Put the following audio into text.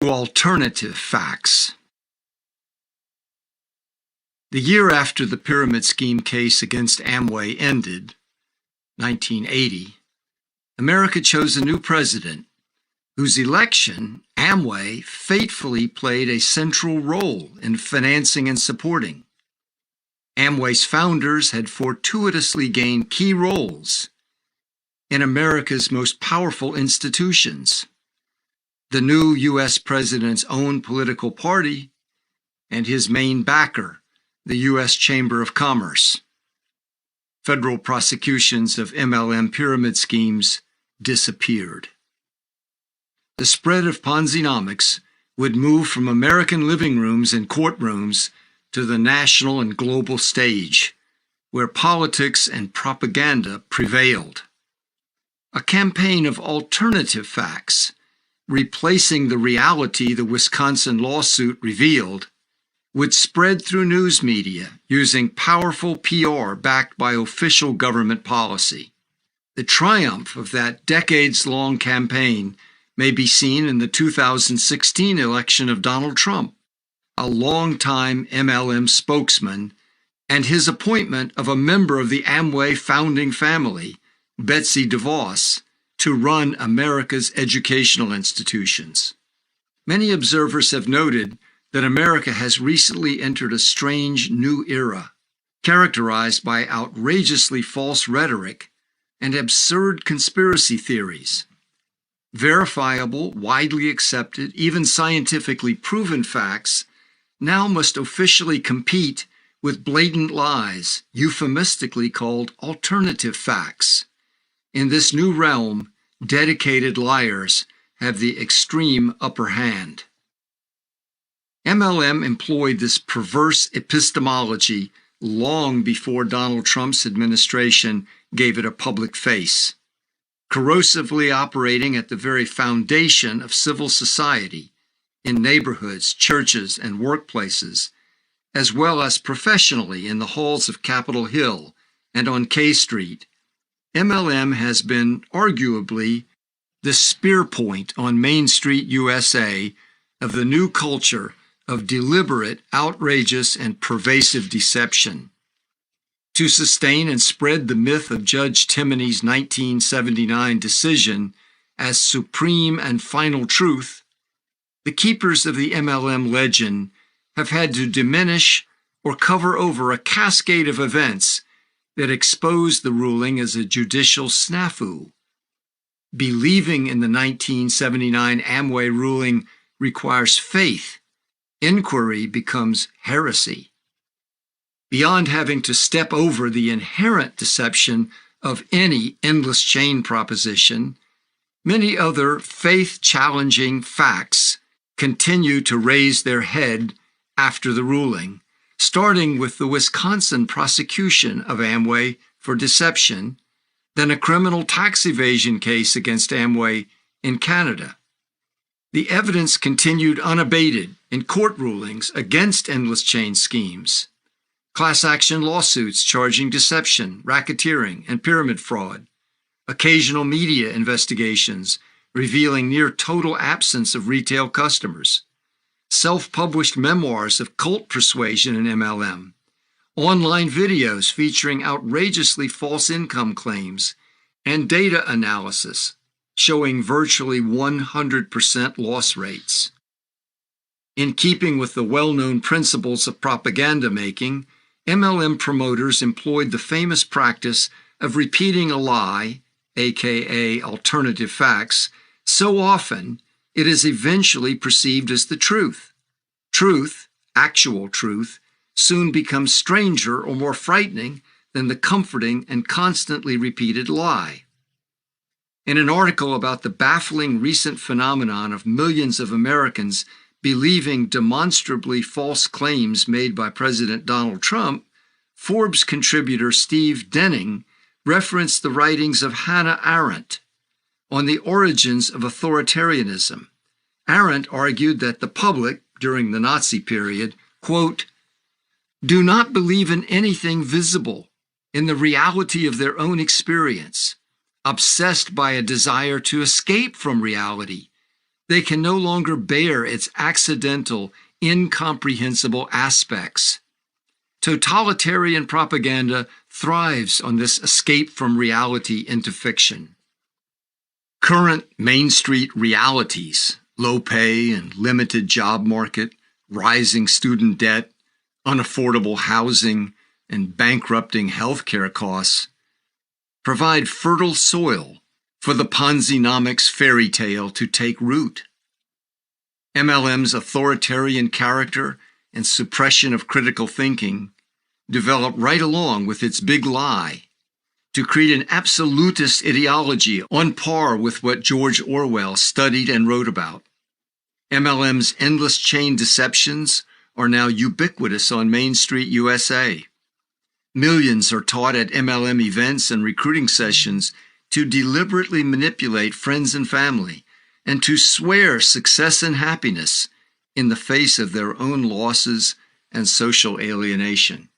Alternative facts. The year after the pyramid scheme case against Amway ended, 1980, America chose a new president whose election Amway faithfully played a central role in financing and supporting. Amway's founders had fortuitously gained key roles in America's most powerful institutions, the new U.S. president's own political party and his main backer, the U.S. Chamber of Commerce. Federal prosecutions of MLM pyramid schemes disappeared. The spread of Ponzinomics would move from American living rooms and courtrooms to the national and global stage, where politics and propaganda prevailed. A campaign of alternative facts, replacing the reality the Wisconsin lawsuit revealed, would spread through news media using powerful PR backed by official government policy. The triumph of that decades-long campaign may be seen in the 2016 election of Donald Trump, a longtime MLM spokesman, and his appointment of a member of the Amway founding family, Betsy DeVos, to run America's educational institutions. Many observers have noted that America has recently entered a strange new era, characterized by outrageously false rhetoric and absurd conspiracy theories. Verifiable, widely accepted, even scientifically proven facts now must officially compete with blatant lies, euphemistically called alternative facts. In this new realm, dedicated liars have the extreme upper hand. MLM employed this perverse epistemology long before Donald Trump's administration gave it a public face, corrosively operating at the very foundation of civil society, in neighborhoods, churches, and workplaces, as well as professionally in the halls of Capitol Hill and on K Street. MLM has been arguably the spear point on Main Street, USA, of the new culture of deliberate, outrageous, and pervasive deception. To sustain and spread the myth of Judge Timoney's 1979 decision as supreme and final truth, the keepers of the MLM legend have had to diminish or cover over a cascade of events that expose the ruling as a judicial snafu. Believing in the 1979 Amway ruling requires faith. Inquiry becomes heresy. Beyond having to step over the inherent deception of any endless chain proposition, many other faith-challenging facts continue to raise their head after the ruling, starting with the Wisconsin prosecution of Amway for deception, then a criminal tax evasion case against Amway in Canada. The evidence continued unabated in court rulings against endless chain schemes, class action lawsuits charging deception, racketeering, and pyramid fraud, occasional media investigations revealing near total absence of retail customers, self-published memoirs of cult persuasion in MLM, online videos featuring outrageously false income claims, and data analysis showing virtually 100% loss rates. In keeping with the well-known principles of propaganda making, MLM promoters employed the famous practice of repeating a lie, aka alternative facts, so often it is eventually perceived as the truth. Truth, actual truth, soon becomes stranger or more frightening than the comforting and constantly repeated lie. In an article about the baffling recent phenomenon of millions of Americans believing demonstrably false claims made by President Donald Trump, Forbes contributor Steve Denning referenced the writings of Hannah Arendt on the origins of authoritarianism. Arendt argued that the public, during the Nazi period, quote, do not believe in anything visible, in the reality of their own experience, obsessed by a desire to escape from reality, They can no longer bear its accidental, incomprehensible aspects. Totalitarian propaganda thrives on this escape from reality into fiction. Current Main Street realities, low pay and limited job market, rising student debt, unaffordable housing, and bankrupting healthcare costs, provide fertile soil for the Ponzinomics fairy tale to take root. MLM's authoritarian character and suppression of critical thinking develop right along with its big lie to create an absolutist ideology on par with what George Orwell studied and wrote about. MLM's endless chain deceptions are now ubiquitous on Main Street, USA. Millions are taught at MLM events and recruiting sessions to deliberately manipulate friends and family and to swear success and happiness in the face of their own losses and social alienation.